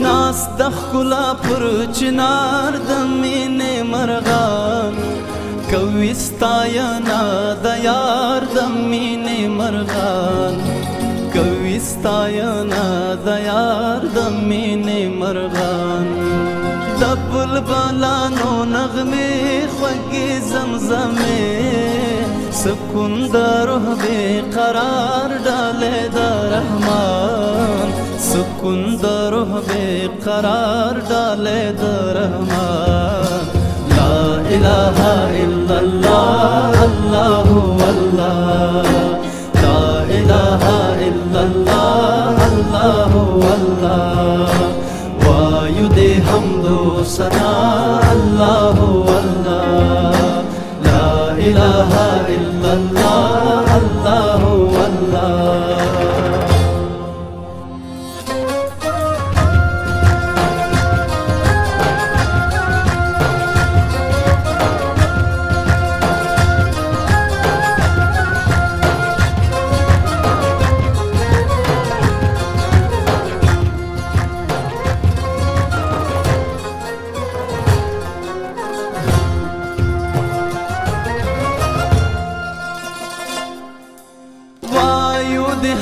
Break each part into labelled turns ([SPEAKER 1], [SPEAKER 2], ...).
[SPEAKER 1] ناس د ښکلا پر چنار د مینې مرغان کوي ستاینه د یار د مینې مرغان کوي ستاینه د یار د مینې مرغان د بلبلانو نغمې خوږې زمزمې سکون د روح بې قرار ډالۍ د رحمان سکون د روح بے قرار ڈالے د رحمان لا الہ الا اللہ اللہ اللہ لا الہ الا اللہ اللہ اللہ وایو دے حمد و ثنا اللہ اللہ لا الہ الا اللہ اللہ اللہ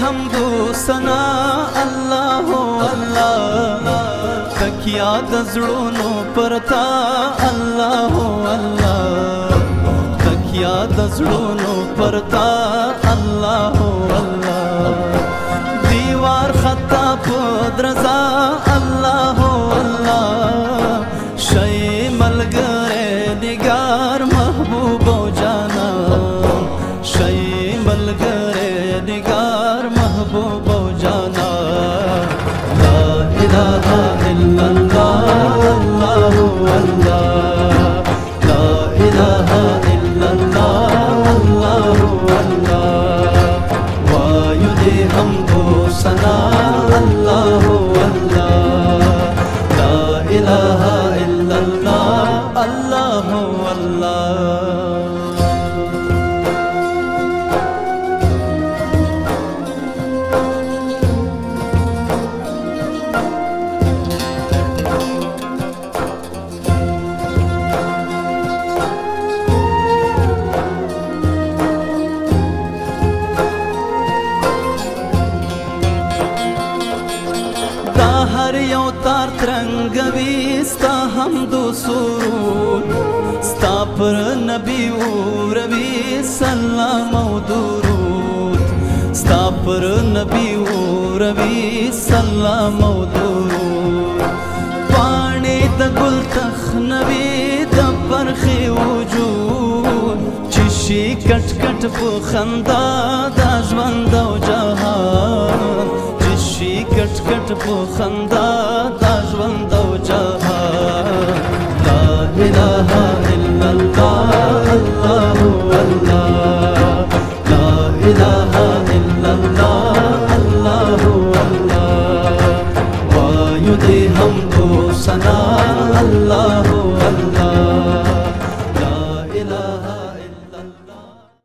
[SPEAKER 1] حمد و ثنا اللہ اللہ تکیا د زړونو پرتا اللہ اللہ تکیا د زړونو پرتا اللہ اللہ دیوار خطا پدرزا اللہ اللہ شئی ملګری نگار محبوب و جانا شئی ملګری نگار محبوب و جانا لا الہ الا اللہ اللہ اللہ لا الہ الا اللہ اللہ اللہ وایو دے حمد و ثنا اللہ اللہ لا الہ الا اللہ اللہ اللہ हर यौ तार तरंगवी स्ता हमद و سرود ستا پر نبی اوروی سلام و درود ستا پر نبی اوروی سلام و درود پاڼې د ګل تخنوي د پرخې وجود چې شي کټ کټ په خندا د ژوند او جهان کټ کټ په خندا دا ژوند